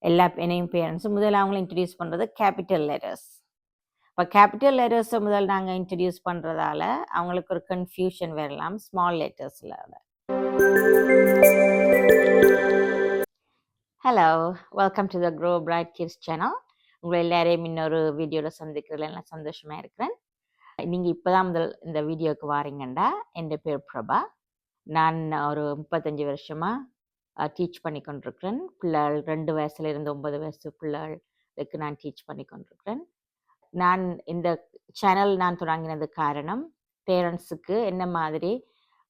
எல்லா என்னையும் பேரண்ட்ஸும் முதல்ல அவங்கள இன்ட்ரடியூஸ் பண்ணுறது கேபிட்டல் லெட்டர்ஸ். இப்போ கேபிட்டல் லெட்டர்ஸை முதல் நாங்கள் இன்ட்ரடியூஸ் பண்ணுறதால அவங்களுக்கு ஒரு கன்ஃபியூஷன் வரலாம் ஸ்மால் லெட்டர்ஸில். Hello, welcome to the grow bright kids channel. உங்களை எல்லாரையும் இன்னொரு வீடியோவில் சந்திக்கிறதுல எல்லாம் சந்தோஷமாக இருக்கிறேன். நீங்கள் இப்போ தான் முதல் இந்த வீடியோவுக்கு வாரீங்கண்டா, என் பேர் பிரபா. நான் ஒரு 35 வருஷமாக டீச் பண்ணி கொண்டிருக்கிறேன். பிள்ளைகள் 2 வயசுலேருந்து 9 வயசு பிள்ளைகளுக்கு நான் டீச் பண்ணி கொண்டிருக்கிறேன். நான் இந்த சேனல் நான் தொடங்கினது காரணம், பேரண்ட்ஸுக்கு என்ன மாதிரி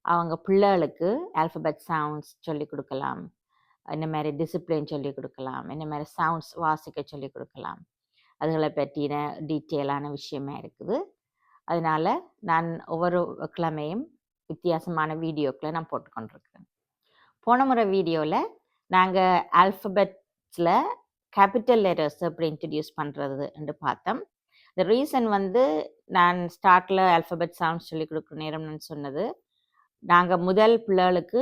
அவங்க பிள்ளைகளுக்கு ஆல்ஃபபெட் சவுண்ட்ஸ் சொல்லிக் கொடுக்கலாம், என்ன மாதிரி டிசிப்ளின் சொல்லிக் கொடுக்கலாம், என்ன மாதிரி சவுண்ட்ஸ் வாசிக்க சொல்லிக் கொடுக்கலாம், அதுகளை பற்றின டீட்டெயிலான விஷயமா இருக்குது. அதனால் நான் ஒவ்வொரு கிழமையும் வித்தியாசமான வீடியோக்களை நான் போட்டுக்கொண்டிருக்கிறேன். போன முறை வீடியோவில் நாங்கள் ஆல்ஃபபெட்ஸில் கேபிட்டல் லெட்டர்ஸ் எப்படி இன்ட்ரடியூஸ் பண்ணுறது என்று பார்த்தோம். இந்த ரீசன் நான் ஸ்டார்ட்டில் ஆல்ஃபபெட் சவுண்ட்ஸ் சொல்லிக் கொடுக்குற நேரம் நான் சொன்னது, நாங்கள் முதல் பிள்ளைகளுக்கு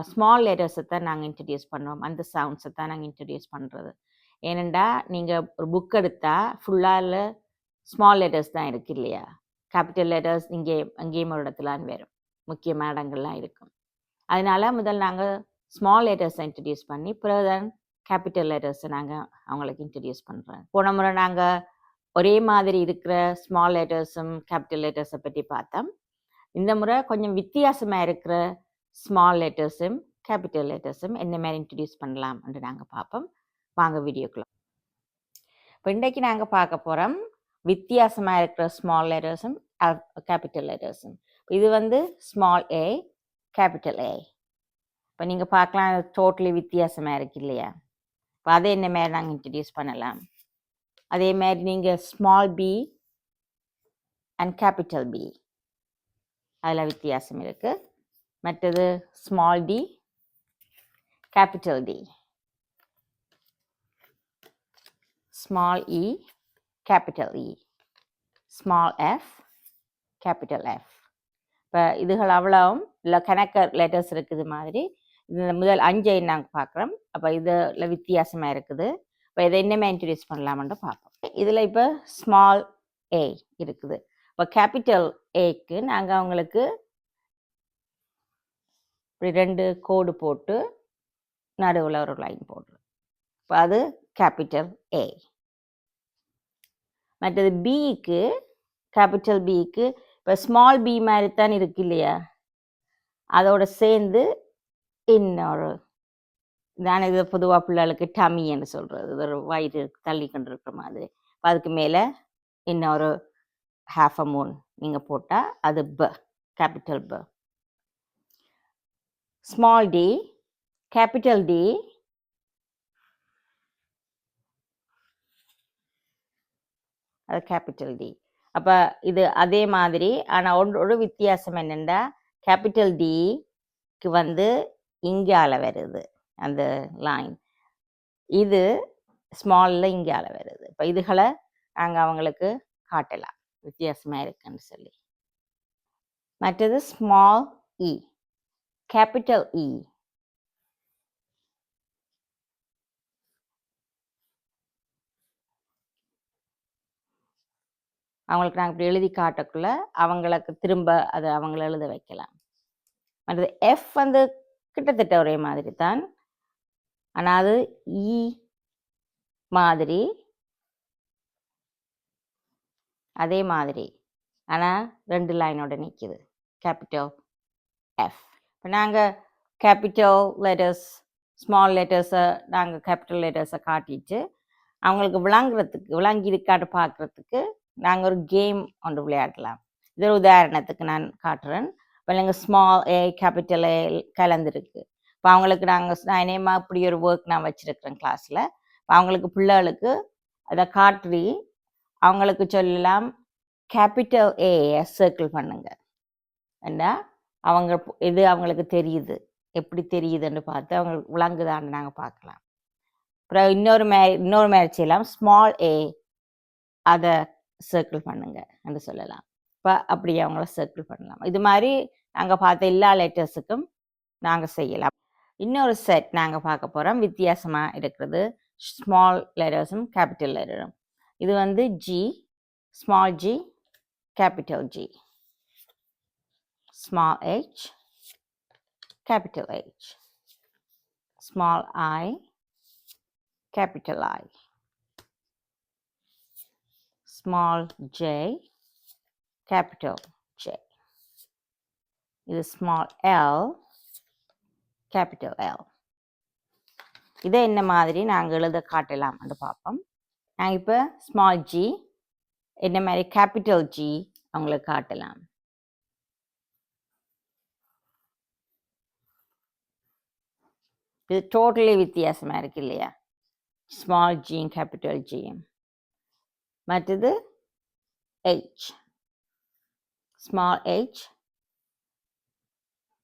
ஸ்மால் லெட்டர்ஸை தான் நாங்கள் இன்ட்ரடியூஸ் பண்ணுவோம். அந்த சவுண்ட்ஸை தான் நாங்கள் இன்ட்ரடியூஸ் பண்ணுறது. ஏனெண்டா நீங்கள் ஒரு புக் எடுத்தால் ஃபுல்லாக ஸ்மால் லெட்டர்ஸ் தான் இருக்குது இல்லையா? கேபிட்டல் லெட்டர்ஸ் அங்கேயும் ஒரு இடத்துலான் வரும், முக்கியமான இடங்கள்லாம் இருக்கும். அதனால முதல் நாங்கள் ஸ்மால் லெட்டர்ஸை இன்ட்ரடியூஸ் பண்ணி பிறகுதான் கேபிட்டல் லெட்டர்ஸை நாங்கள் அவங்களுக்கு இன்ட்ரடியூஸ் பண்ணுறோம். போன முறை நாங்கள் ஒரே மாதிரி இருக்கிற ஸ்மால் லெட்டர்ஸும் கேபிட்டல் லெட்டர்ஸை பற்றி பார்த்தோம். இந்த முறை கொஞ்சம் வித்தியாசமாக இருக்கிற ஸ்மால் லெட்டர்ஸும் கேபிட்டல் லெட்டர்ஸும் என்ன மாதிரி இன்ட்ரடியூஸ் பண்ணலாம் என்று நாங்கள் பார்ப்போம். வாங்க வீடியோக்குள்ள. இப்போ இன்றைக்கு நாங்கள் பார்க்க போகிறோம் வித்தியாசமாக இருக்கிற ஸ்மால் லெட்டர்ஸும் கேபிட்டல் லெட்டர்ஸும். இது ஸ்மால் ஏ, கேபிட்டல் ஏ. இப்போ நீங்கள் பார்க்கலாம், டோட்டலி வித்தியாசமாக இருக்கு இல்லையா? இப்போ அதை என்ன மாதிரி நாங்கள் இன்ட்ரடியூஸ் பண்ணலாம். அதே மாதிரி நீங்கள் small B and capital B, அதில் வித்தியாசம் இருக்குது. மற்றது small D, capital D, small E, capital E, small F, capital F. இப்போ இதுகள் அவ்வளவும் இல்லை கணக்க லெட்டர்ஸ் இருக்குது மாதிரி இந்த முதல் 5 நாங்கள் பார்க்குறோம். அப்போ இதில் வித்தியாசமாக இருக்குது. இப்போ இதை என்னமே இன்ட்ரடியூஸ் பண்ணலாம்னு பார்ப்போம். இதில் இப்போ ஸ்மால் ஏ இருக்குது. இப்போ கேபிட்டல் ஏக்கு நாங்கள் அவங்களுக்கு இப்படி 2 கோடு போட்டு நடுவில் ஒரு லைன் போடுறோம். இப்போ அது கேபிட்டல் ஏ. மற்றது பிக்கு, கேபிட்டல் பிக்கு இப்போ ஸ்மால் பி மாதிரி தான் இருக்கு இல்லையா? அதோட சேர்ந்து இன்னொரு நான் இது பொதுவாக பிள்ளைகளுக்கு டம்மின்னு சொல்கிறது, இது ஒரு வயிறு தள்ளி கொண்டு இருக்கிற மாதிரி. அதுக்கு மேலே இன்னொரு ஹாஃப் அ மூன் நீங்கள் போட்டால் அது ப, கேபிட்டல் ப. ஸ்மால் டி, கேபிட்டல் டி, அது கேபிட்டல் டி. அப்போ இது அதே மாதிரி, ஆனால் ஒரு வித்தியாசம் என்னென்னா கேபிட்டல் டிக்கு இங்கால வருது அந்த லைன், இது ஸ்மாலில் இங்கால வருது. இப்போ இதுகளை நாங்கள் அவங்களுக்கு காட்டலாம் வித்தியாசமாக இருக்குன்னு சொல்லி. மற்றது ஸ்மால் இ, கேபிட்டல் இ. அவங்களுக்கு நாங்கள் இப்படி எழுதி காட்டக்குள்ள அவங்களுக்கு திரும்ப அதை அவங்கள எழுத வைக்கலாம். மற்றது எஃப் கிட்டத்தட்ட ஒரே மாதிரி தான், ஆனால் அது இ மாதிரி அதே மாதிரி, ஆனால் 2 லைனோட நிற்கிது, கேபிட்டல் எஃப். இப்போ நாங்கள் கேபிட்டல் லெட்டர்ஸ் ஸ்மால் லெட்டர்ஸை நாங்கள் கேபிட்டல் லெட்டர்ஸை காட்டிட்டு அவங்களுக்கு விளங்கியிருக்கான்னு பார்க்குறதுக்கு நாங்கள் ஒரு கேம் ஒன்று விளையாடலாம். இது ஒரு உதாரணத்துக்கு நான் காட்டுறேன். இப்போ நாங்கள் ஸ்மால் ஏ கேபிட்டல் ஏ கலந்துருக்கு. இப்போ அவங்களுக்கு நான் என்னமா இப்படி ஒரு ஒர்க் நான் வச்சுருக்கிறேன் கிளாஸில். இப்போ அவங்களுக்கு பிள்ளைகளுக்கு அதை காட்டி அவங்களுக்கு சொல்லலாம், கேபிட்டல் ஏ சர்க்கிள் பண்ணுங்க ஏன்னா அவங்க எது அவங்களுக்கு தெரியுது, எப்படி தெரியுதுன்னு பார்த்து அவங்களுக்கு விளங்குதான்னு நாங்கள் பார்க்கலாம். அப்புறம் இன்னொரு மாதிரி செய்யலாம், ஸ்மால் ஏ அதை சர்க்கிள் பண்ணுங்க என்று சொல்லலாம். இப்போ அப்படி அவங்கள சர்க்கிள் பண்ணலாம். இது மாதிரி நாங்கள் பார்த்த எல்லா லெட்டர்ஸுக்கும் நாங்கள் செய்யலாம். இன்னொரு செட் நாங்கள் பார்க்க போகிறோம், வித்தியாசமாக இருக்கிறது. ஸ்மால் லெட்டர்ஸும் கேபிட்டல் லெட்டரும். இது வந்து G, small g, capital G, small h, capital H, small I, capital I, small j, capital J. இது small l, capital L. இதை என்ன மாதிரி நாங்கள் எழுத காட்டலாம் என்று பார்ப்போம். நாங்கள் இப்போ ஸ்மால் g என்ன மாதிரி கேபிட்டல் G அவங்களுக்கு காட்டலாம். இது டோட்டலி வித்தியாசமாக இருக்கு இல்லையா? ஸ்மால் ஜியும் கேபிட்டல் ஜியும். மற்றது H, small h,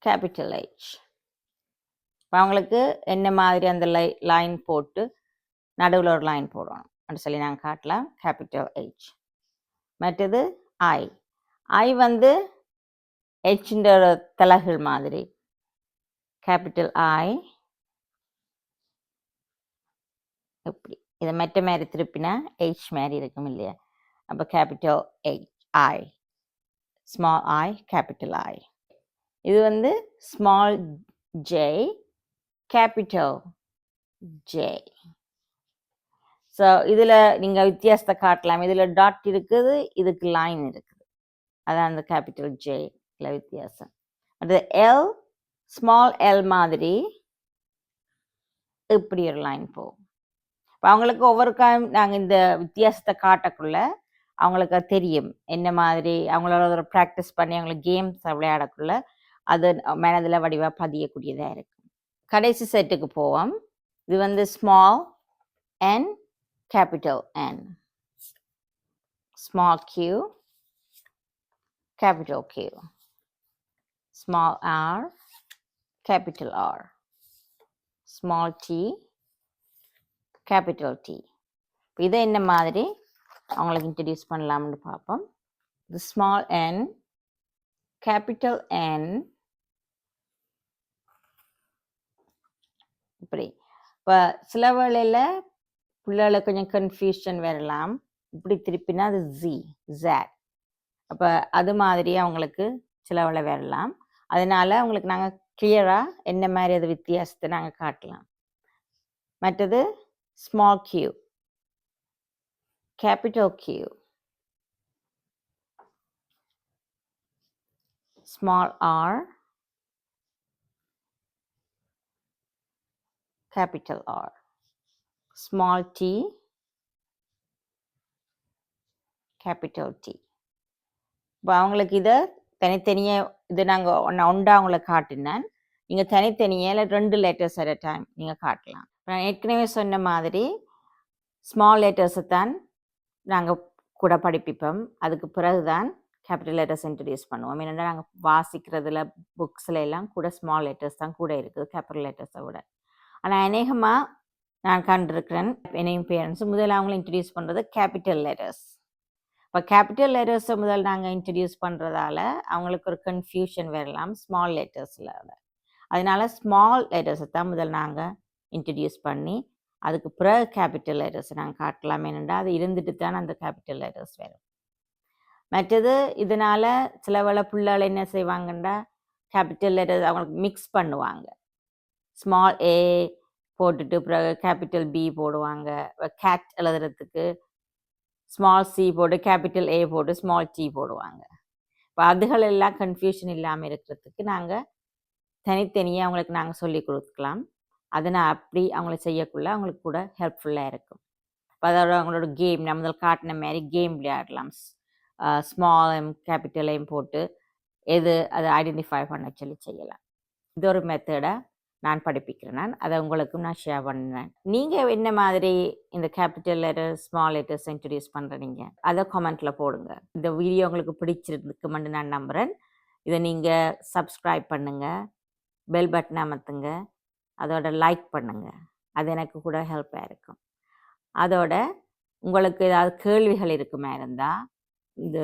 capital H. இப்போ அவங்களுக்கு என்ன மாதிரி அந்த லைன் போட்டு நடுவில் ஒரு லைன் போடணும் அப்படின்னு சொல்லி நாங்கள் காட்டலாம். Capital H. மற்றது I வந்து ஹெச்ன்ற தலகுகள் மாதிரி. கேபிட்டல் I இப்படி இதை மெட்ட மாதிரி திருப்பினா H மாதிரி இருக்கும் இல்லையா? அப்போ capital I, small I, capital I. இது வந்து small j, capital J. So இதில் நீங்கள் வித்தியாசத்தை காட்டலாம். இதில் டாட் இருக்குது, இதுக்கு லைன் இருக்குது. அதான் அந்த கேபிட்டல் Jல வித்தியாசம். அது L, ஸ்மால் L மாதிரி இப்படி ஒரு லைன் போகும். இப்போ அவங்களுக்கு ஒவ்வொரு டைம் நாங்கள் இந்த வித்தியாசத்தை காட்டக்குள்ள அவங்களுக்கு அது தெரியும் என்ன மாதிரி. அவங்களோட ஒரு ப்ராக்டிஸ் பண்ணி அவங்களுக்கு கேம்ஸ் விளையாடக்குள்ள அது மனதில் வடிவாக பதியக்கூடியதாக இருக்கும். கடைசி செட்டுக்கு போவோம். இது வந்து small n, capital N, small q, capital Q, small r, capital R, small t, capital T. இதை என்ன மாதிரி அவங்களுக்கு இன்ட்ரடியூஸ் பண்ணலாம்னு பார்ப்போம். இது ஸ்மால் n, கேபிட்டல் N, இப்படி. இப்போ சில வேளையில் பிள்ளைகளுக்கு கொஞ்சம் கன்ஃபியூஷன் வரலாம். இப்படி திருப்பினா அது Z. அப்போ அது மாதிரி அவங்களுக்கு சில வேளை வரலாம். அதனால அவங்களுக்கு நாங்கள் கிளியராக என்ன மாதிரி அது வித்தியாசத்தை நாங்கள் காட்டலாம். மற்றது small q, capital Q, small r, capital R, small t, capital T. இப்போ அவங்களுக்கு இதை தனித்தனியாக இது நாங்கள் ஒன்றா அவங்கள காட்டினேன். நீங்கள் தனித்தனியாக 2 லெட்டர்ஸ் அட் அ டைம் நீங்கள் காட்டலாம். நான் ஏற்கனவே சொன்ன மாதிரி ஸ்மால் லெட்டர்ஸை தான் நாங்கள் கூட படிப்பிப்போம். அதுக்கு பிறகு தான் கேபிட்டல் லெட்டர்ஸ் இன்ட்ரடியூஸ் பண்ணுவோம். ஏன்னா நாங்கள் வாசிக்கிறதுல புக்ஸில் எல்லாம் கூட ஸ்மால் லெட்டர்ஸ் தான் கூட இருக்குது கேபிட்டல் லெட்டர்ஸை விட. ஆனால் அநேகமாக நான் கண்டிருக்கிறேன் என்னையும் பேரண்ட்ஸும் முதல்ல அவங்கள இன்ட்ரடியூஸ் பண்ணுறது கேபிட்டல் லெட்டர்ஸ். இப்போ கேபிட்டல் லெட்டர்ஸை முதல் நாங்கள் இன்ட்ரடியூஸ் பண்ணுறதால அவங்களுக்கு ஒரு கன்ஃபியூஷன் வரலாம் ஸ்மால் லெட்டர்ஸில். அதனால ஸ்மால் லெட்டர்ஸை தான் முதல் நாங்கள் இன்ட்ரடியூஸ் பண்ணி அதுக்கு பிறகு கேபிட்டல் லெட்டர்ஸை நாங்கள் காட்டலாம். ஏனென்றா அது இருந்துட்டு தான் அந்த கேபிட்டல் லெட்டர்ஸ் வரும். மற்றது இதனால் சில வேளை பிள்ளைகள் என்ன செய்வாங்கன்னா கேபிட்டல் லெட்டர்ஸ் அவங்களுக்கு மிக்ஸ் பண்ணுவாங்க. ஸ்மால் ஏ போட்டுட்டு பிறகு கேபிட்டல் பி போடுவாங்க. கேட் எழுதுறதுக்கு ஸ்மால் சி போட்டு கேபிட்டல் ஏ போட்டு ஸ்மால் டி போடுவாங்க. இப்போ அதுகள் எல்லாம் கன்ஃபியூஷன் இல்லாமல் இருக்கிறதுக்கு நாங்கள் தனித்தனியாக அவங்களுக்கு நாங்கள் சொல்லி கொடுக்கலாம். அதை நான் அப்படி அவங்கள செய்யக்குள்ள அவங்களுக்கு கூட ஹெல்ப்ஃபுல்லாக இருக்கும். இப்போ அதோட அவங்களோட கேம் நம்ம முதல் காட்டின மாதிரி கேம் விளையாடலாம். ஸ்மால் எம் கேபிட்டல் எம் போட்டு எது அதை ஐடென்டிஃபை பண்ண சொல்லி செய்யலாம். இது ஒரு மெத்தடை நான் படிப்பிக்கிறேன். அதை உங்களுக்கும் நான் ஷேர் பண்ணுறேன். நீங்கள் என்ன மாதிரி இந்த capital letter small letters introduce பண்ணுறீங்க அதை கமெண்ட்டில் போடுங்க. இந்த வீடியோ உங்களுக்கு பிடிச்சிருக்குமென்று நான் நம்புகிறேன். இதை நீங்கள் சப்ஸ்கிரைப் பண்ணுங்கள், பெல் பட்டன் அமர்த்துங்க, அதோட லைக் பண்ணுங்கள். அது எனக்கு கூட ஹெல்ப்பாக இருக்கும். அதோட உங்களுக்கு ஏதாவது கேள்விகள் இருக்குமா இருந்தால் இந்த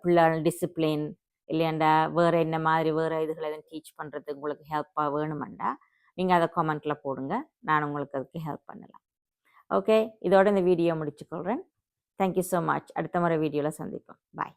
பிள்ளைகள் டிசிப்ளின் இல்லையாண்டா வேறு என்ன மாதிரி வேறு இதுகளை எதுவும் டீச் பண்ணுறதுக்கு உங்களுக்கு ஹெல்ப்பாக வேணுமெண்டா நீங்கள் அதை கமெண்ட்டில் போடுங்க. நான் உங்களுக்கு அதுக்கு ஹெல்ப் பண்ணலாம். ஓகே, இதோட இந்த வீடியோ முடிச்சுக்கொள்கிறேன். Thank you so much. அடுத்த முறை வீடியோவில் சந்திப்போம். பாய்.